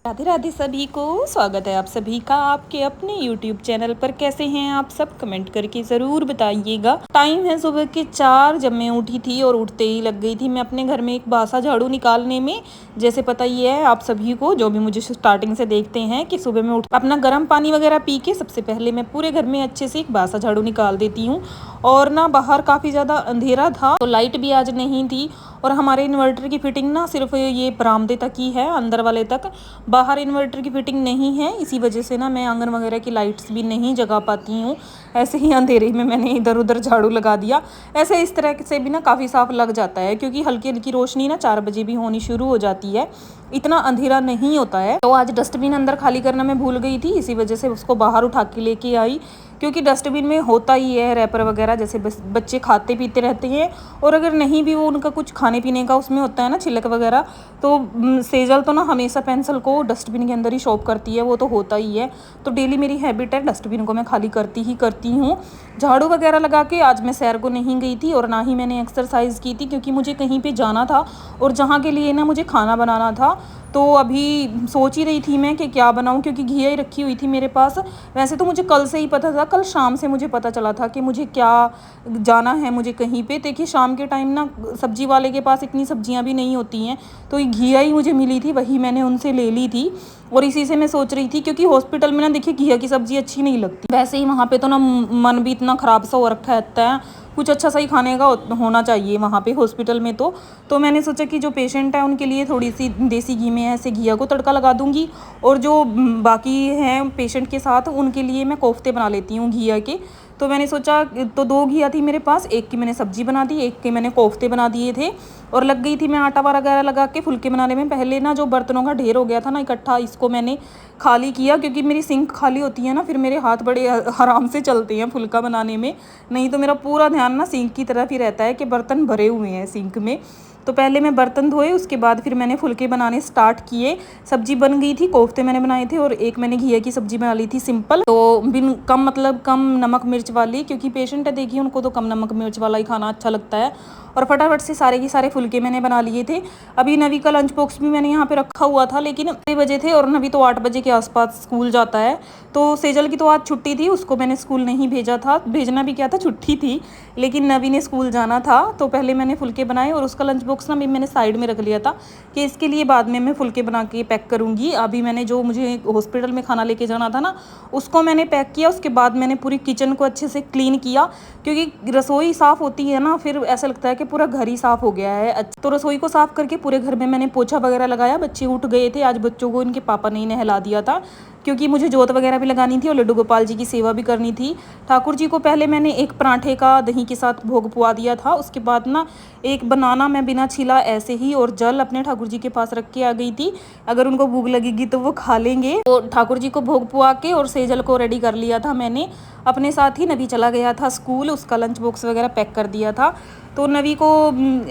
राधे राधे सभी को स्वागत है आप सभी का आपके अपने YouTube चैनल पर। कैसे हैं आप सब, कमेंट करके ज़रूर बताइएगा। टाइम है सुबह के 4 जब मैं उठी थी और उठते ही लग गई थी मैं अपने घर में एक बासा झाड़ू निकालने में। जैसे पता ही है आप सभी को, जो भी मुझे स्टार्टिंग से देखते हैं, कि सुबह में उठ अपना गर्म पानी वगैरह पी के सबसे पहले मैं पूरे घर में अच्छे से एक बासा झाड़ू निकाल देती हूँ। और ना बाहर काफ़ी ज़्यादा अंधेरा था तो लाइट भी आज नहीं थी, और हमारे इन्वर्टर की फिटिंग ना सिर्फ ये बरामदे तक ही है, अंदर वाले तक। बाहर इन्वर्टर की फिटिंग नहीं है, इसी वजह से ना मैं आंगन वगैरह की लाइट्स भी नहीं जगा पाती हूँ। ऐसे ही अंधेरे में मैंने इधर उधर झाड़ू लगा दिया। ऐसे इस तरह से भी ना काफ़ी साफ लग जाता है, क्योंकि हल्की हल्की रोशनी ना 4 बजे भी होनी शुरू हो जाती है, इतना अंधेरा नहीं होता है। तो आज डस्टबिन अंदर खाली करना मैं भूल गई थी, इसी वजह से उसको बाहर उठा के लेके आई, क्योंकि डस्टबिन में होता ही है रैपर वगैरह, जैसे बच्चे खाते पीते रहते हैं, और अगर नहीं भी वो उनका कुछ खाने पीने का उसमें होता है ना छिलक वगैरह, तो सेजल तो ना हमेशा पेंसिल को डस्टबिन के अंदर ही शॉप करती है, वो तो होता ही है। तो डेली मेरी हैबिट है डस्टबिन को मैं खाली करती ही करती हूँ। झाड़ू वगैरह लगा के आज मैं सैर को नहीं गई थी, और ना ही मैंने एक्सरसाइज की थी, क्योंकि मुझे कहीं पे जाना था और जहाँ के लिए ना मुझे खाना बनाना था। तो अभी सोच ही रही थी मैं कि क्या बनाऊं, क्योंकि घिया ही रखी हुई थी मेरे पास। वैसे तो मुझे कल से ही पता था, कल शाम से मुझे पता चला था कि मुझे क्या जाना है मुझे कहीं पे। देखिए शाम के टाइम ना सब्जी वाले के पास इतनी सब्जियां भी नहीं होती हैं, तो ये घिया ही मुझे मिली थी, वही मैंने उनसे ले ली थी। और इसी से मैं सोच रही थी, क्योंकि हॉस्पिटल में ना देखिए घिया की सब्जी अच्छी नहीं लगती। वैसे ही वहाँ पे तो ना मन भी इतना ख़राब सा हो रखा है, कुछ अच्छा सा ही खाने का होना चाहिए वहाँ पे हॉस्पिटल में। तो मैंने सोचा कि जो पेशेंट है उनके लिए थोड़ी सी देसी घी में ऐसे घिया को तड़का लगा दूँगी, और जो बाकी हैं पेशेंट के साथ उनके लिए मैं कोफ्ते बना लेती हूँ घिया के। तो मैंने सोचा, तो 2 घिया थी मेरे पास, एक की मैंने सब्जी बना दी, एक के मैंने कोफ्ते बना दिए थे। और लग गई थी मैं आटा वगैरह लगा के फुलके बनाने में। पहले ना जो बर्तनों का ढेर हो गया था ना इकट्ठा, इसको मैंने खाली किया, क्योंकि मेरी सिंक खाली होती है ना, फिर मेरे हाथ बड़े आराम से चलते हैं फुल्का बनाने में। नहीं तो मेरा पूरा ध्यान ना सिंक की तरफ ही रहता है कि बर्तन भरे हुए हैं सिंक में। तो पहले मैं बर्तन धोए, उसके बाद फिर मैंने फुलके बनाने स्टार्ट किए। सब्जी बन गई थी, कोफ्ते मैंने बनाए थे, और एक मैंने घिया की सब्जी बना ली थी सिंपल, तो बिन कम मतलब कम नमक मिर्च वाली, क्योंकि पेशेंट है देखिए उनको तो कम नमक मिर्च वाला ही खाना अच्छा लगता है। और फटाफट से सारे के सारे फुलके मैंने बना लिए थे। अभी नवी का लंच बॉक्स भी मैंने यहाँ पे रखा हुआ था, लेकिन 6 बजे थे और नवी तो 8 बजे के आसपास स्कूल जाता है। तो सेजल की तो आज छुट्टी थी, उसको मैंने स्कूल नहीं भेजा था, भेजना भी क्या था, छुट्टी थी, लेकिन नवी ने स्कूल जाना था। तो पहले मैंने फुलके बनाए, और उसका लंच बॉक्स ना मैंने साइड में रख लिया था कि इसके लिए बाद में मैं फुलके बना के पैक करूँगी। अभी मैंने जो मुझे हॉस्पिटल में खाना लेके जाना था ना, उसको मैंने पैक किया। उसके बाद मैंने पूरी किचन को अच्छे से क्लीन किया, क्योंकि रसोई साफ़ होती है ना, फिर ऐसा लगता है कि पूरा घर ही साफ़ हो गया है। तो रसोई को साफ़ करके पूरे घर में मैंने पोछा वगैरह लगाया। बच्चे उठ गए थे, आज बच्चों को इनके पापा ने नहला दिया था, क्योंकि मुझे जोत वगैरह भी लगानी थी और लड्डू गोपाल जी की सेवा भी करनी थी। ठाकुर जी को पहले मैंने एक पराठे का दही के साथ भोग पुआ दिया था। उसके बाद ना एक बनाना मैं बिना छिला ऐसे ही और जल अपने ठाकुर जी के पास रख के आ गई थी, अगर उनको भूख लगेगी तो वो खा लेंगे। तो ठाकुर जी को भोग पुआ के और सेजल को रेडी कर लिया था मैंने। अपने साथ ही नवी चला गया था स्कूल, उसका लंच बॉक्स वगैरह पैक कर दिया था। तो नवी को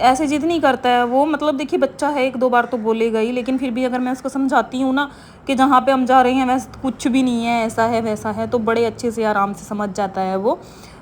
ऐसे जिद नहीं करता है वो, मतलब देखिए बच्चा है, 1-2 बार तो बोलेगा ही, लेकिन फिर भी अगर मैं उसको समझाती हूँ ना कि जहाँ पे हम जा रहे हैं वैसे कुछ भी नहीं है, ऐसा है वैसा है, तो बड़े अच्छे से आराम से समझ जाता है वो।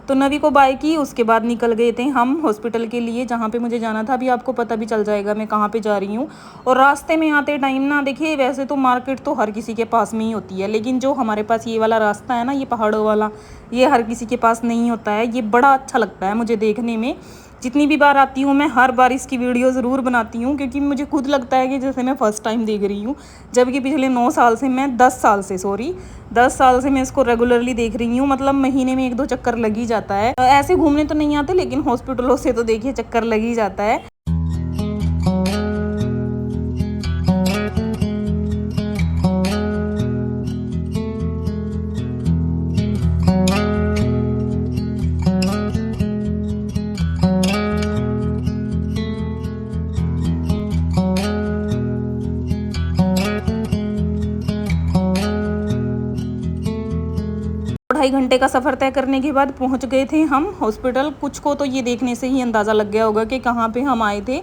तो नवी को बाय की, उसके बाद निकल गए थे हम हॉस्पिटल के लिए, जहाँ पे मुझे जाना था। अभी आपको पता भी चल जाएगा मैं कहाँ पे जा रही हूँ। और रास्ते में आते टाइम ना देखिए, वैसे तो मार्केट तो हर किसी के पास में ही होती है, लेकिन जो हमारे पास ये वाला रास्ता है ना, ये पहाड़ों वाला, ये हर किसी के पास नहीं होता है। ये बड़ा अच्छा लगता है मुझे देखने में। जितनी भी बार आती हूँ मैं हर बार इसकी वीडियो ज़रूर बनाती हूँ, क्योंकि मुझे खुद लगता है कि जैसे मैं फ़र्स्ट टाइम देख रही हूँ, जबकि पिछले 9 साल से मैं 10 साल से सॉरी 10 साल से मैं इसको रेगुलरली देख रही हूँ। मतलब महीने में 1-2 चक्कर लग ही जाता है। ऐसे घूमने तो नहीं आते, लेकिन हॉस्पिटलों से तो देखिए चक्कर लग ही जाता है। 2.5 घंटे का सफ़र तय करने के बाद पहुंच गए थे हम हॉस्पिटल। कुछ को तो ये देखने से ही अंदाज़ा लग गया होगा कि कहाँ पे हम आए थे।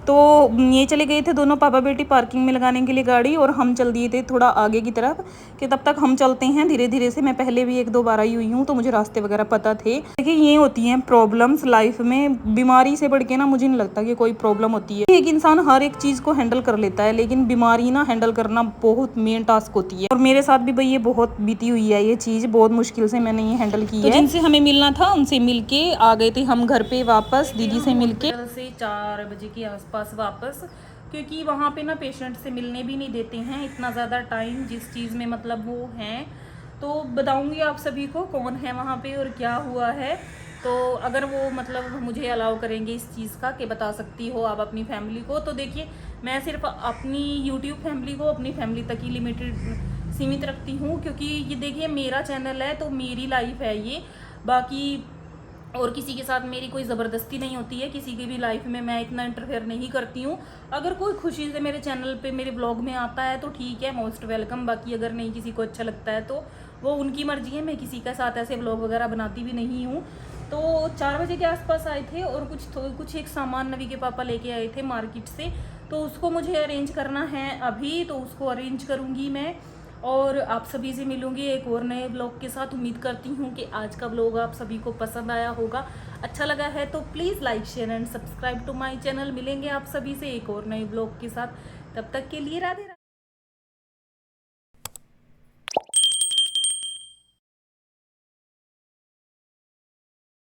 तो ये चले गए थे दोनों पापा बेटी पार्किंग में लगाने के लिए गाड़ी, और हम चल दिए थे थोड़ा आगे की तरफ कि तब तक हम चलते हैं धीरे धीरे से। मैं पहले भी 1-2 बार आई हुई हूँ तो मुझे रास्ते वगैरह पता थे। देखिए ये होती हैं प्रॉब्लम्स लाइफ में, बीमारी से बढ़ के ना मुझे नहीं लगता कि कोई प्रॉब्लम होती है। एक इंसान हर एक चीज़ को हैंडल कर लेता है, लेकिन बीमारी ना हैंडल करना बहुत मेन टास्क होती है। और मेरे साथ भी भाई ये बहुत बीती हुई है, ये चीज़ बहुत मुश्किल से मैंने ये हैंडल की है। तो जिनसे हमें मिलना था उनसे मिल के आ गए थे हम घर पे वापस, दीदी से मिल के से 4 बजे के आसपास वापस, क्योंकि वहाँ पे ना पेशेंट से मिलने भी नहीं देते हैं इतना ज़्यादा टाइम, जिस चीज़ में मतलब वो हैं। तो बताऊँगी आप सभी को कौन है वहाँ पे और क्या हुआ है। तो अगर वो मतलब मुझे अलाउ करेंगे इस चीज़ का कि बता सकती हो आप अपनी फैमिली को, तो देखिए मैं सिर्फ अपनी यूट्यूब फैमिली को अपनी फैमिली तक ही सीमित रखती हूँ, क्योंकि ये देखिए मेरा चैनल है तो मेरी लाइफ है ये, बाकी और किसी के साथ मेरी कोई ज़बरदस्ती नहीं होती है, किसी की भी लाइफ में मैं इतना इंटरफेयर नहीं करती हूँ। अगर कोई खुशी से मेरे चैनल पे मेरे ब्लॉग में आता है तो ठीक है, मोस्ट वेलकम। बाकी अगर नहीं किसी को अच्छा लगता है तो वो उनकी मर्जी है, मैं किसी के साथ ऐसे ब्लॉग वगैरह बनाती भी नहीं हूँ। तो 4 बजे के आसपास आए थे और कुछ एक सामान नवी के पापा लेके आए थे मार्केट से, तो उसको मुझे अरेंज करना है अभी, तो उसको अरेंज करूँगी मैं और आप सभी से मिलूंगी एक और नए ब्लॉग के साथ। उम्मीद करती हूँ कि आज का ब्लॉग आप सभी को पसंद आया होगा। अच्छा लगा है तो please like share and subscribe to my channel. मिलेंगे आप सभी से एक और नए ब्लॉग के साथ, तब तक के लिए राधे राधे।